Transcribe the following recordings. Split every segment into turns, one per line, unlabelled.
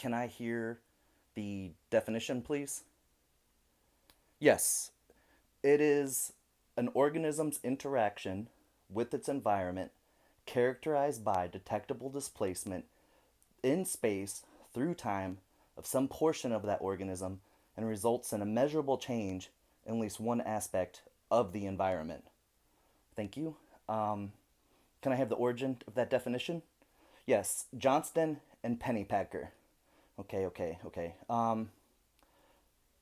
Can I hear the definition, please? Yes, it is an organism's interaction with its environment characterized by detectable displacement in space through time of some portion of that organism and results in a measurable change in at least one aspect of the environment. Thank you. Can I have the origin of that definition? Yes, Johnston and Pennypacker. Okay.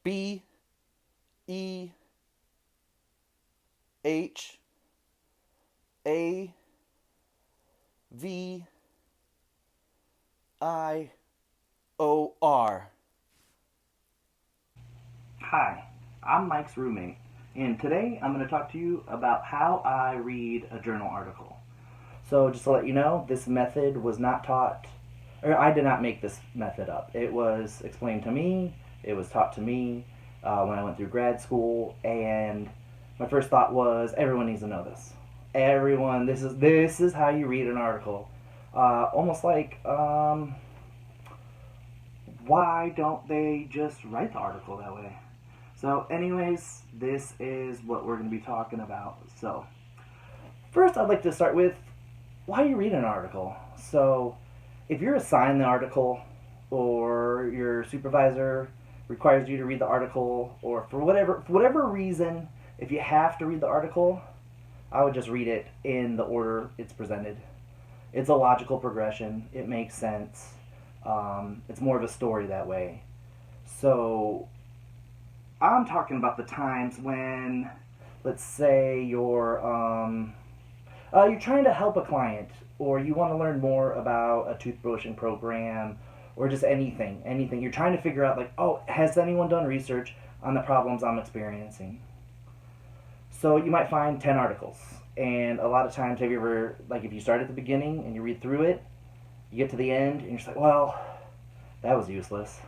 Behavior.
Hi, I'm Mike's roommate, and today I'm going to talk to you about how I read a journal article. So, just to let you know, this method was not taught, or I did not make this method up. It was explained to me, it was taught to me when I went through grad school, and my first thought was everyone needs to know this. Everyone, this is how you read an article. Almost like, why don't they just write the article that way? So, anyways, this is what we're going to be talking about. So, first, I'd like to start with why you read an article. So, if you're assigned the article, or your supervisor requires you to read the article, or for whatever reason, if you have to read the article, I would just read it in the order it's presented. It's a logical progression. It makes sense. It's more of a story that way. So I'm talking about the times when, let's say, you're trying to help a client, or you want to learn more about a toothbrushing program, or just anything. You're trying to figure out, like, oh, has anyone done research on the problems I'm experiencing? So you might find 10 articles, and a lot of times, have you ever, like, if you start at the beginning and you read through it, you get to the end, and you're just like, well, that was useless.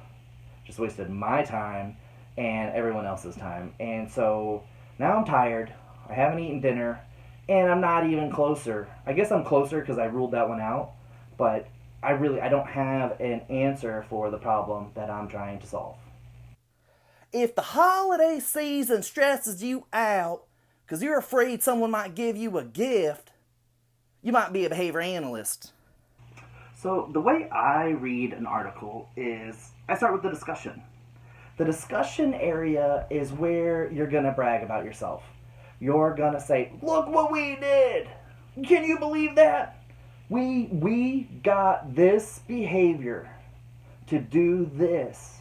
Just wasted my time and everyone else's time. And so now I'm tired. I haven't eaten dinner, and I'm not even closer. I guess I'm closer because I ruled that one out, but I don't have an answer for the problem that I'm trying to solve.
If the holiday season stresses you out because you're afraid someone might give you a gift, you might be a behavior analyst.
So the way I read an article is I start with the discussion. The discussion area is where you're going to brag about yourself. You're going to say, look what we did. Can you believe that? We got this behavior to do this.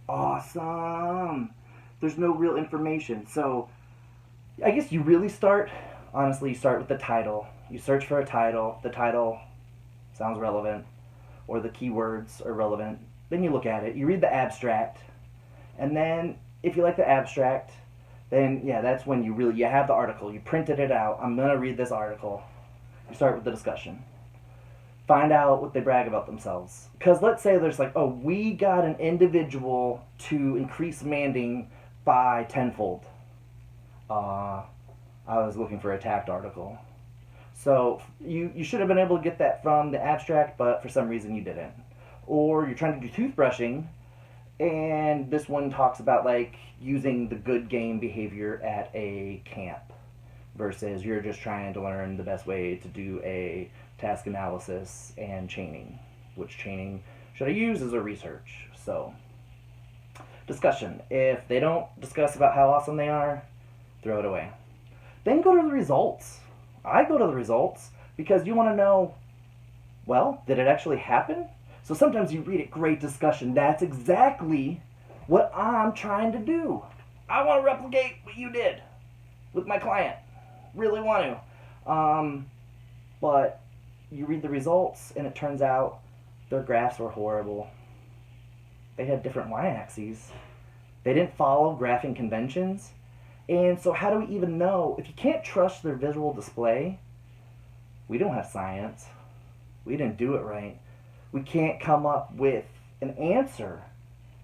Awesome. There's no real information. So I guess you really start, honestly, you start with the title. You search for a title. The title sounds relevant, or the keywords are relevant. Then you look at it. You read the abstract. And then if you like the abstract, then yeah, that's when you have the article. You printed it out. I'm going to read this article. You start with the discussion. Find out what they brag about themselves. Because let's say there's like, oh, we got an individual to increase manding by tenfold. I was looking for a tact article. So you should have been able to get that from the abstract, but for some reason you didn't. Or you're trying to do toothbrushing, and this one talks about like using the good game behavior at a camp versus you're just trying to learn the best way to do a task analysis and chaining. Which chaining should I use as a research? So, discussion. If they don't discuss about how awesome they are, throw it away. Then go to the results. I go to the results because you want to know, well, did it actually happen? So sometimes you read it, great discussion. That's exactly what I'm trying to do. I want to replicate what you did with my client. Really want to. But you read the results, and it turns out their graphs were horrible. They had different y-axes. They didn't follow graphing conventions. And so how do we even know? If you can't trust their visual display, we don't have science. We didn't do it right. We can't come up with an answer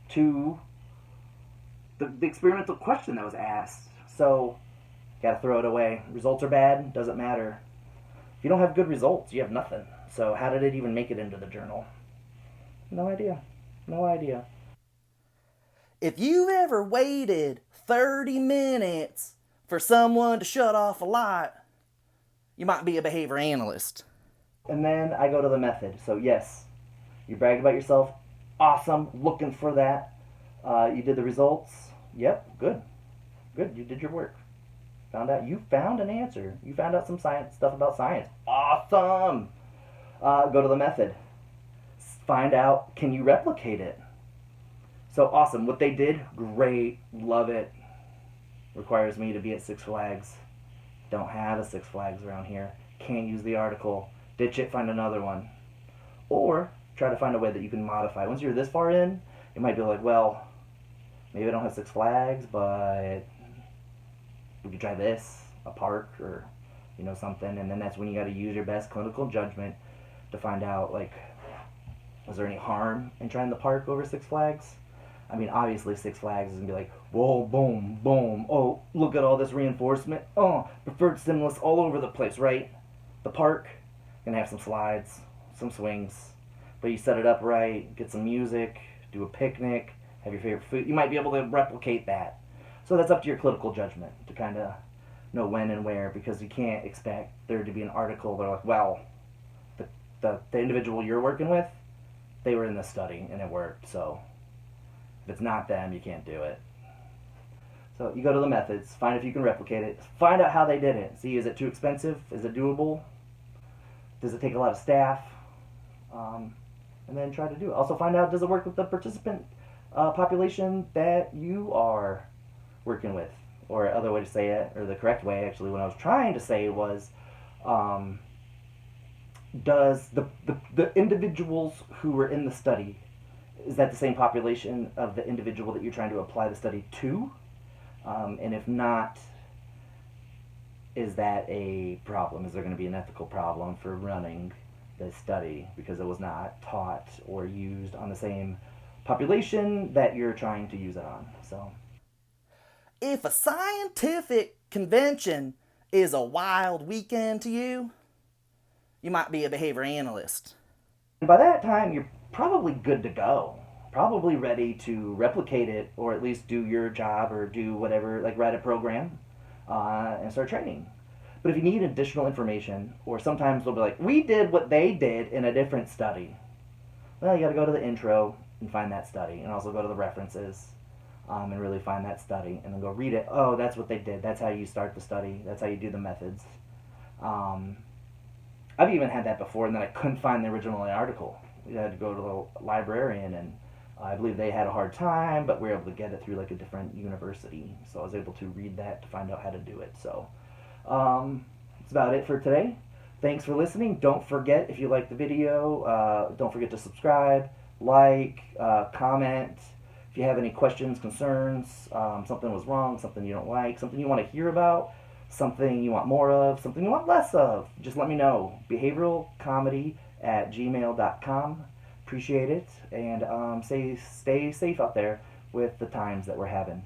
to the experimental question that was asked. So, gotta throw it away. Results are bad, doesn't matter. If you don't have good results, you have nothing. So, how did it even make it into the journal? No idea. No idea.
If you've ever waited 30 minutes for someone to shut off a light, you might be a behavior analyst.
And then I go to the method. So, yes, you bragged about yourself. Awesome. Looking for that. You did the results. Yep, good. Good. You did your work. Found out. You found an answer. You found out some science stuff about science. Awesome. Go to the method. Find out, can you replicate it? So awesome. What they did, great. Love it. Requires me to be at Six Flags. Don't have a Six Flags around here. Can't use the article. Ditch it, find another one. Or try to find a way that you can modify. Once you're this far in, it might be like, well, maybe I don't have Six Flags, but we could try this, a park or something. And then that's when you got to use your best clinical judgment to find out, like, was there any harm in trying the park over Six Flags? I mean, obviously Six Flags is gonna be like, whoa, boom, boom. Oh, look at all this reinforcement. Oh, preferred stimulus all over the place, right? The park gonna have some slides, some swings, but you set it up right, get some music, do a picnic, have your favorite food. You might be able to replicate that. So that's up to your clinical judgment to kind of know when and where, because you can't expect there to be an article that are like, well, the individual you're working with, they were in this study and it worked, so if it's not them, you can't do it. So you go to the methods, find if you can replicate it, find out how they did it. See, is it too expensive? Is it doable? Does it take a lot of staff? And then try to do it. Also find out, does it work with the participant population that you are working with? Or other way to say it, or the correct way actually, what I was trying to say was, does the individuals who were in the study, is that the same population of the individual that you're trying to apply the study to? And if not, is that a problem? Is there going to be an ethical problem for running this study because it was not taught or used on the same population that you're trying to use it on? So,
If a scientific convention is a wild weekend to you, you might be a behavior analyst.
and by that time, you're probably good to go. Probably ready to replicate it, or at least do your job, or do whatever, like write a program and start training. But if you need additional information, or sometimes they'll be like, we did what they did in a different study. Well, you got to go to the intro and find that study, and also go to the references and really find that study, and then go read it. Oh, that's what they did. That's how you start the study. That's how you do the methods. Um, I've even had that before, and then I couldn't find the original article. You had to go to the librarian, and I believe they had a hard time, but we were able to get it through like a different university. So I was able to read that to find out how to do it. So that's about it for today. Thanks for listening. Don't forget, if you like the video, don't forget to subscribe, like, comment. If you have any questions, concerns, something was wrong, something you don't like, something you want to hear about, something you want more of, something you want less of, just let me know. BehavioralComedy@gmail.com. Appreciate it, and stay safe out there with the times that we're having.